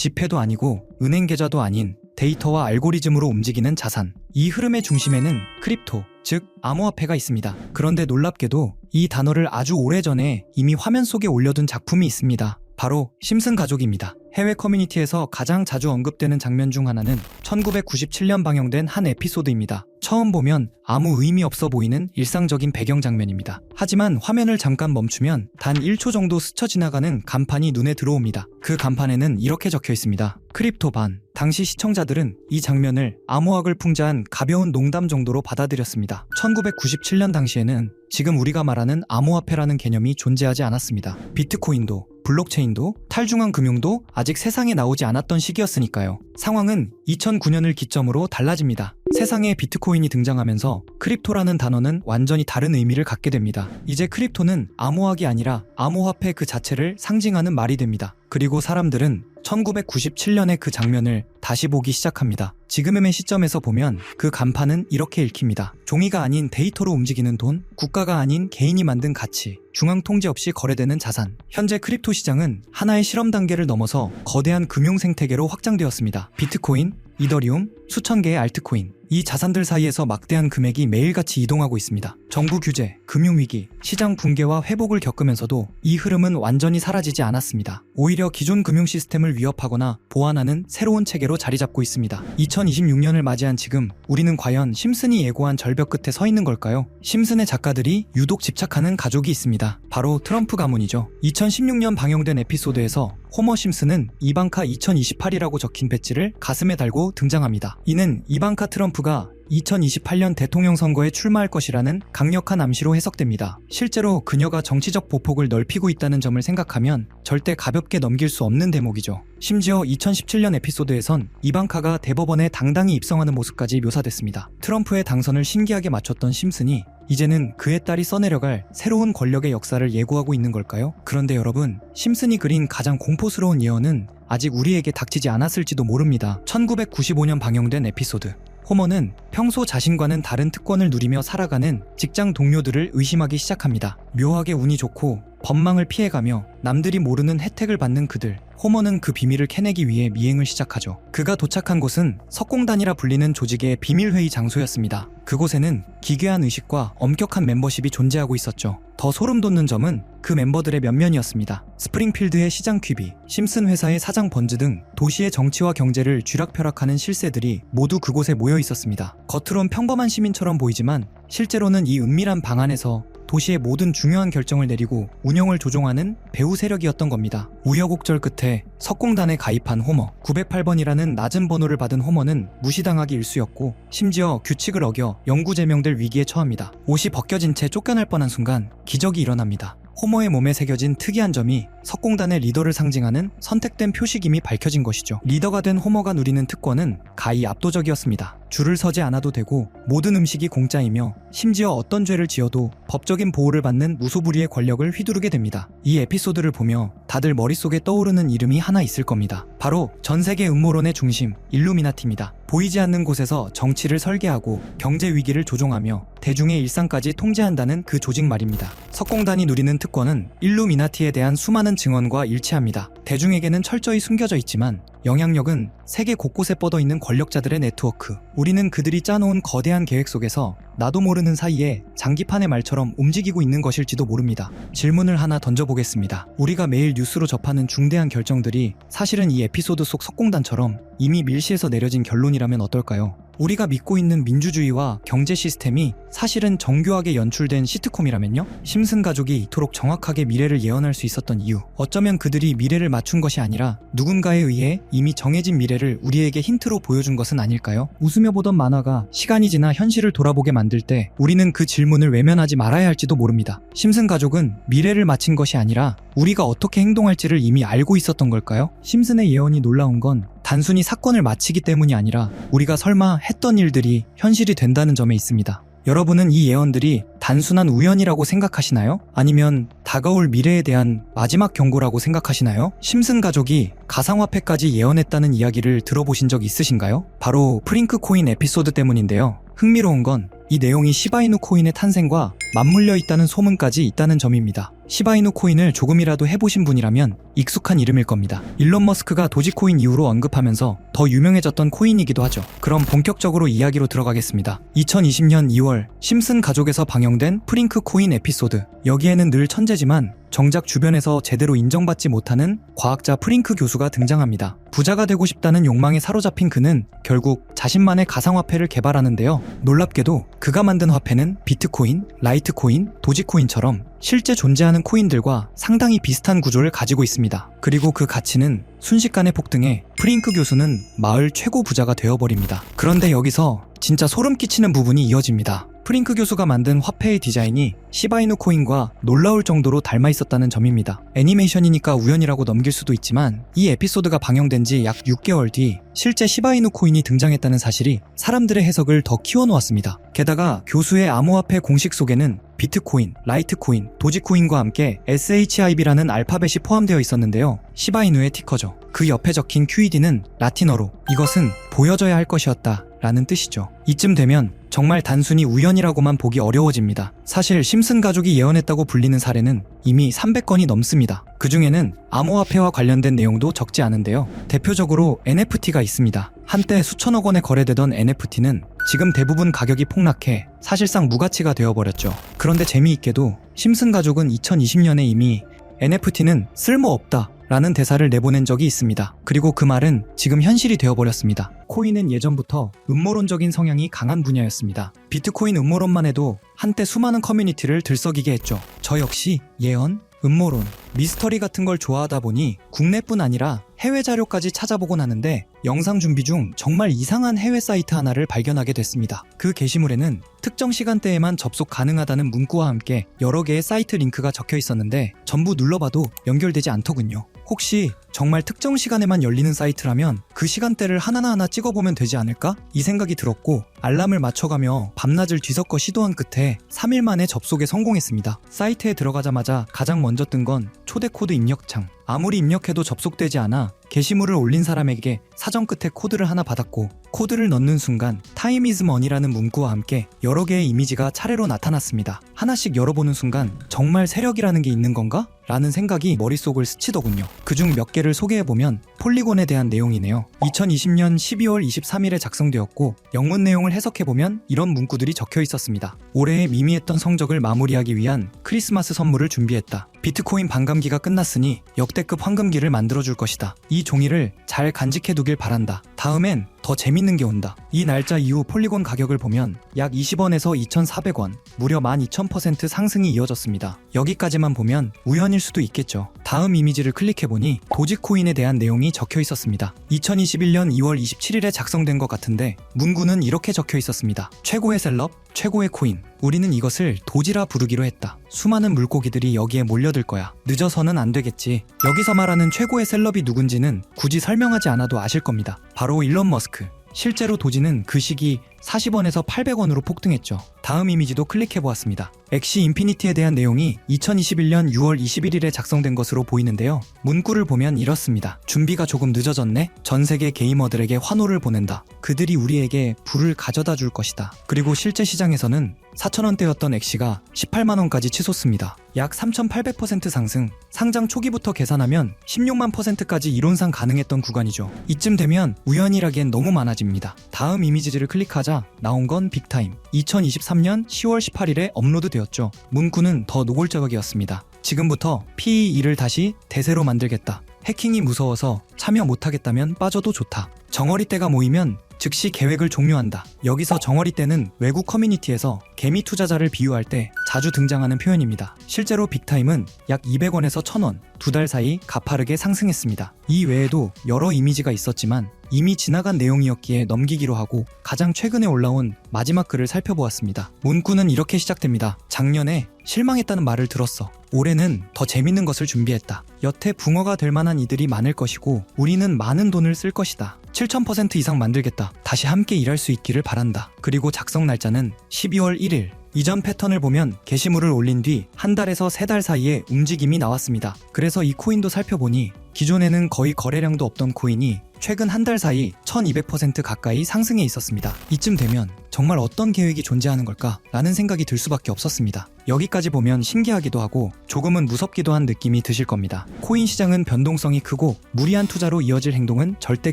지폐도 아니고 은행 계좌도 아닌 데이터와 알고리즘으로 움직이는 자산. 이 흐름의 중심에는 크립토, 즉 암호화폐가 있습니다. 그런데 놀랍게도 이 단어를 아주 오래전에 이미 화면 속에 올려둔 작품이 있습니다. 바로 심슨 가족입니다. 해외 커뮤니티에서 가장 자주 언급되는 장면 중 하나는 1997년 방영된 한 에피소드입니다. 처음 보면 아무 의미 없어 보이는 일상적인 배경 장면입니다. 하지만 화면을 잠깐 멈추면 단 1초 정도 스쳐 지나가는 간판이 눈에 들어옵니다. 그 간판에는 이렇게 적혀 있습니다. 크립토 반. 당시 시청자들은 이 장면을 암호학을 풍자한 가벼운 농담 정도로 받아들였습니다. 1997년 당시에는 지금 우리가 말하는 암호화폐라는 개념이 존재하지 않았습니다. 비트코인도 블록체인도 탈중앙 금융도 아직 세상에 나오지 않았던 시기였으니까요. 상황은 2009년을 기점으로 달라집니다. 세상에 비트코인이 등장하면서 크립토라는 단어는 완전히 다른 의미를 갖게 됩니다. 이제 크립토는 암호학이 아니라 암호화폐 그 자체를 상징하는 말이 됩니다. 그리고 사람들은 1997년의 그 장면을 다시 보기 시작합니다. 지금의 시점에서 보면 그 간판은 이렇게 읽힙니다. 종이가 아닌 데이터로 움직이는 돈, 국가가 아닌 개인이 만든 가치, 중앙 통제 없이 거래되는 자산. 현재 크립토 시장은 하나의 실험 단계를 넘어서 거대한 금융 생태계로 확장되었습니다. 비트코인, 이더리움, 수천 개의 알트코인. 이 자산들 사이에서 막대한 금액이 매일같이 이동하고 있습니다. 정부 규제, 금융위기, 시장 붕괴와 회복을 겪으면서도 이 흐름은 완전히 사라지지 않았습니다. 오히려 기존 금융 시스템을 위협하거나 보완하는 새로운 체계로 자리 잡고 있습니다. 2026년을 맞이한 지금 우리는 과연 심슨이 예고한 절벽 끝에 서 있는 걸까요? 심슨의 작가들이 유독 집착하는 가족이 있습니다. 바로 트럼프 가문이죠. 2016년 방영된 에피소드에서 호머 심슨은 이방카 2028이라고 적힌 배지를 가슴에 달고 등장합니다. 이는 이방카 트럼프가 2028년 대통령 선거에 출마할 것이라는 강력한 암시로 해석됩니다. 실제로 그녀가 정치적 보폭을 넓히고 있다는 점을 생각하면 절대 가볍게 넘길 수 없는 대목이죠. 심지어 2017년 에피소드에선 이방카가 대법원에 당당히 입성하는 모습까지 묘사됐습니다. 트럼프의 당선을 신기하게 맞췄던 심슨이 이제는 그의 딸이 써내려갈 새로운 권력의 역사를 예고하고 있는 걸까요? 그런데 여러분, 심슨이 그린 가장 공포스러운 예언은 아직 우리에게 닥치지 않았을지도 모릅니다. 1995년 방영된 에피소드. 호머는 평소 자신과는 다른 특권을 누리며 살아가는 직장 동료들을 의심하기 시작합니다. 묘하게 운이 좋고 법망을 피해가며 남들이 모르는 혜택을 받는 그들. 호머는 그 비밀을 캐내기 위해 미행을 시작하죠. 그가 도착한 곳은 석공단이라 불리는 조직의 비밀회의 장소였습니다. 그곳에는 기괴한 의식과 엄격한 멤버십이 존재하고 있었죠. 더 소름 돋는 점은 그 멤버들의 면면이었습니다. 스프링필드의 시장 퀴비, 심슨 회사의 사장 번즈 등 도시의 정치와 경제를 쥐락펴락하는 실세들이 모두 그곳에 모여 있었습니다. 겉으론 평범한 시민처럼 보이지만 실제로는 이 은밀한 방 안에서 도시의 모든 중요한 결정을 내리고 운영을 조종하는 배후 세력이었던 겁니다. 우여곡절 끝에 석공단에 가입한 호머. 908번이라는 낮은 번호를 받은 호머는 무시당하기 일쑤였고 심지어 규칙을 어겨 영구 제명될 위기에 처합니다. 옷이 벗겨진 채 쫓겨날 뻔한 순간 기적이 일어납니다. 호머의 몸에 새겨진 특이한 점이 석공단의 리더를 상징하는 선택된 표식임이 밝혀진 것이죠. 리더가 된 호머가 누리는 특권은 가히 압도적이었습니다. 줄을 서지 않아도 되고 모든 음식이 공짜이며 심지어 어떤 죄를 지어도 법적인 보호를 받는 무소불위의 권력을 휘두르게 됩니다. 이 에피소드를 보며 다들 머릿속에 떠오르는 이름이 하나 있을 겁니다. 바로 전세계 음모론의 중심, 일루미나티입니다. 보이지 않는 곳에서 정치를 설계하고 경제 위기를 조종하며 대중의 일상까지 통제한다는 그 조직 말입니다. 석공단이 누리는 특권은 일루미나티에 대한 수많은 증언과 일치합니다. 대중에게는 철저히 숨겨져 있지만 영향력은 세계 곳곳에 뻗어있는 권력자들의 네트워크. 우리는 그들이 짜놓은 거대한 계획 속에서 나도 모르는 사이에 장기판의 말처럼 움직이고 있는 것일지도 모릅니다. 질문을 하나 던져보겠습니다. 우리가 매일 뉴스로 접하는 중대한 결정들이 사실은 이 에피소드 속 석공단처럼 이미 밀시에서 내려진 결론이라면 어떨까요? 우리가 믿고 있는 민주주의와 경제 시스템이 사실은 정교하게 연출된 시트콤이라면요? 심슨 가족이 이토록 정확하게 미래를 예언할 수 있었던 이유. 어쩌면 그들이 미래를 맞춘 것이 아니라 누군가에 의해 이미 정해진 미래를 우리에게 힌트로 보여준 것은 아닐까요? 웃으며 보던 만화가 시간이 지나 현실을 돌아보게 만들 때 우리는 그 질문을 외면하지 말아야 할지도 모릅니다. 심슨 가족은 미래를 맞힌 것이 아니라 우리가 어떻게 행동할지를 이미 알고 있었던 걸까요? 심슨의 예언이 놀라운 건 단순히 사건을 마치기 때문이 아니라 우리가 설마 했던 일들이 현실이 된다는 점에 있습니다. 여러분은 이 예언들이 단순한 우연이라고 생각하시나요? 아니면 다가올 미래에 대한 마지막 경고라고 생각하시나요? 심슨 가족이 가상화폐까지 예언했다는 이야기를 들어보신 적 있으신가요? 바로 프링크 코인 에피소드 때문인데요. 흥미로운 건 이 내용이 시바이누 코인의 탄생과 맞물려 있다는 소문까지 있다는 점입니다. 시바이누 코인을 조금이라도 해보신 분이라면 익숙한 이름일 겁니다. 일론 머스크가 도지코인 이후로 언급하면서 더 유명해졌던 코인이기도 하죠. 그럼 본격적으로 이야기로 들어가겠습니다. 2020년 2월 심슨 가족에서 방영된 프링크 코인 에피소드. 여기에는 늘 천재지만 정작 주변에서 제대로 인정받지 못하는 과학자 프링크 교수가 등장합니다. 부자가 되고 싶다는 욕망에 사로잡힌 그는 결국 자신만의 가상화폐를 개발하는데요. 놀랍게도 그가 만든 화폐는 비트코인, 라이트코인, 도지코인처럼 실제 존재하는 코인들과 상당히 비슷한 구조를 가지고 있습니다. 그리고 그 가치는 순식간에 폭등해 프링크 교수는 마을 최고 부자가 되어버립니다. 그런데 여기서 진짜 소름 끼치는 부분이 이어집니다. 프링크 교수가 만든 화폐의 디자인이 시바이누 코인과 놀라울 정도로 닮아 있었다는 점입니다. 애니메이션이니까 우연이라고 넘길 수도 있지만 이 에피소드가 방영된 지 약 6개월 뒤 실제 시바이누 코인이 등장했다는 사실이 사람들의 해석을 더 키워놓았습니다. 게다가 교수의 암호화폐 공식 속에는 비트코인, 라이트코인, 도지코인과 함께 SHIB라는 알파벳이 포함되어 있었는데요. 시바이누의 티커죠. 그 옆에 적힌 QED는 라틴어로 이것은 보여져야 할 것이었다 라는 뜻이죠. 이쯤 되면 정말 단순히 우연이라고만 보기 어려워집니다. 사실 심슨 가족이 예언했다고 불리는 사례는 이미 300건이 넘습니다. 그 중에는 암호화폐와 관련된 내용도 적지 않은데요. 대표적으로 NFT가 있습니다. 한때 수천억 원에 거래되던 NFT는 지금 대부분 가격이 폭락해 사실상 무가치가 되어버렸죠. 그런데 재미있게도 심슨 가족은 2020년에 이미 NFT는 쓸모없다 라는 대사를 내보낸 적이 있습니다. 그리고 그 말은 지금 현실이 되어버렸습니다. 코인은 예전부터 음모론적인 성향이 강한 분야였습니다. 비트코인 음모론만 해도 한때 수많은 커뮤니티를 들썩이게 했죠. 저 역시 예언, 음모론, 미스터리 같은 걸 좋아하다 보니 국내뿐 아니라 해외 자료까지 찾아보곤 하는데 영상 준비 중 정말 이상한 해외 사이트 하나를 발견하게 됐습니다. 그 게시물에는 특정 시간대에만 접속 가능하다는 문구와 함께 여러 개의 사이트 링크가 적혀 있었는데 전부 눌러봐도 연결되지 않더군요. 혹시 정말 특정 시간에만 열리는 사이트라면 그 시간대를 하나하나 찍어보면 되지 않을까? 이 생각이 들었고 알람을 맞춰가며 밤낮을 뒤섞어 시도한 끝에 3일 만에 접속에 성공했습니다. 사이트에 들어가자마자 가장 먼저 뜬 건 초대 코드 입력창. 아무리 입력해도 접속되지 않아 게시물을 올린 사람에게 사전 끝에 코드를 하나 받았고 코드를 넣는 순간 Time is money라는 문구와 함께 여러 개의 이미지가 차례로 나타났습니다. 하나씩 열어보는 순간 정말 세력이라는 게 있는 건가? 라는 생각이 머릿속을 스치더군요. 그중 몇 개를 소개해보면 폴리곤에 대한 내용이네요. 2020년 12월 23일에 작성되었고 영문 내용을 해석해보면 이런 문구들이 적혀 있었습니다. 올해의 미미했던 성적을 마무리하기 위한 크리스마스 선물을 준비했다. 비트코인 반감기가 끝났으니 역대급 황금기를 만들어줄 것이다. 이 종이를 잘 간직해두길 바란다. 다음엔 더 재밌는 게 온다. 이 날짜 이후 폴리곤 가격을 보면 약 20원에서 2,400원, 무려 12,000% 상승이 이어졌습니다. 여기까지만 보면 우연일 수도 있겠죠. 다음 이미지를 클릭해보니 도지코인에 대한 내용이 적혀 있었습니다. 2021년 2월 27일에 작성된 것 같은데 문구는 이렇게 적혀 있었습니다. 최고의 셀럽, 최고의 코인. 우리는 이것을 도지라 부르기로 했다. 수많은 물고기들이 여기에 몰려들 거야. 늦어서는 안 되겠지. 여기서 말하는 최고의 셀럽이 누군지는 굳이 설명하지 않아도 아실 겁니다. 바로 일론 머스크. 실제로 도지는 그 시기 40원에서 800원으로 폭등했죠. 다음 이미지도 클릭해보았습니다. 엑시 인피니티에 대한 내용이 2021년 6월 21일에 작성된 것으로 보이는데요. 문구를 보면 이렇습니다. 준비가 조금 늦어졌네? 전 세계 게이머들에게 환호를 보낸다. 그들이 우리에게 불을 가져다 줄 것이다. 그리고 실제 시장에서는 4,000원대였던 엑시가 18만원까지 치솟습니다. 약 3,800% 상승, 상장 초기부터 계산하면 16만 %까지 이론상 가능했던 구간이죠. 이쯤 되면 우연이라기엔 너무 많아집니다. 다음 이미지를 클릭하자 나온 건 빅타임. 2023년 10월 18일에 업로드되었죠. 문구는 더 노골적이었습니다. 지금부터 PE2를 다시 대세로 만들겠다. 해킹이 무서워서 참여 못하겠다면 빠져도 좋다. 정어리 떼가 모이면 즉시 계획을 종료한다. 여기서 정어리 떼는 외국 커뮤니티에서 개미 투자자를 비유할 때 자주 등장하는 표현입니다. 실제로 빅타임은 약 200원에서 1,000원, 2달 사이 가파르게 상승했습니다. 이 외에도 여러 이미지가 있었지만 이미 지나간 내용이었기에 넘기기로 하고 가장 최근에 올라온 마지막 글을 살펴보았습니다. 문구는 이렇게 시작됩니다. 작년에 실망했다는 말을 들었어. 올해는 더 재밌는 것을 준비했다. 여태 붕어가 될 만한 이들이 많을 것이고 우리는 많은 돈을 쓸 것이다. 7,000% 이상 만들겠다. 다시 함께 일할 수 있기를 바란다. 그리고 작성 날짜는 12월 1일. 이전 패턴을 보면 게시물을 올린 뒤 한 달에서 3달 사이에 움직임이 나왔습니다. 그래서 이 코인도 살펴보니 기존에는 거의 거래량도 없던 코인이 최근 한 달 사이 1200% 가까이 상승해 있었습니다. 이쯤 되면 정말 어떤 계획이 존재하는 걸까? 라는 생각이 들 수밖에 없었습니다. 여기까지 보면 신기하기도 하고 조금은 무섭기도 한 느낌이 드실 겁니다. 코인 시장은 변동성이 크고 무리한 투자로 이어질 행동은 절대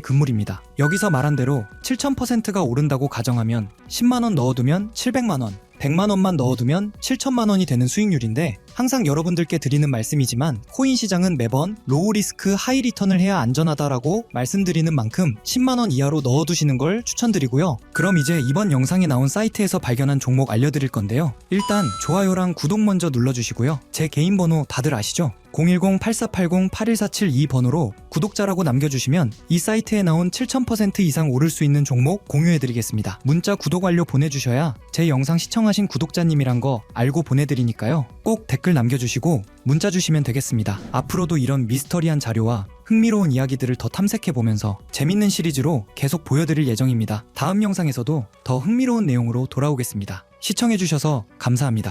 금물입니다. 여기서 말한 대로 7000%가 오른다고 가정하면 10만원 넣어두면 700만원, 100만원만 넣어두면 7천만원이 되는 수익률인데, 항상 여러분들께 드리는 말씀이지만 코인 시장은 매번 로우 리스크 하이 리턴을 해야 안전하다라고 말씀드리는 만큼 10만원 이하로 넣어두시는 걸 추천드리고요. 그럼 이제 이번 영상에 나온 사이트에서 발견한 종목 알려드릴 건데요. 일단 좋아요랑 구독 먼저 눌러주시고요. 제 개인 번호 다들 아시죠? 010-8480-81472 번호로 구독자라고 남겨주시면 이 사이트에 나온 7000% 이상 오를 수 있는 종목 공유해드리겠습니다. 문자 구독 완료 보내주셔야 제 영상 시청하신 구독자님이란 거 알고 보내드리니까요. 꼭 댓글 남겨주시고 문자 주시면 되겠습니다. 앞으로도 이런 미스터리한 자료와 흥미로운 이야기들을 더 탐색해보면서 재밌는 시리즈로 계속 보여드릴 예정입니다. 다음 영상에서도 더 흥미로운 내용으로 돌아오겠습니다. 시청해주셔서 감사합니다.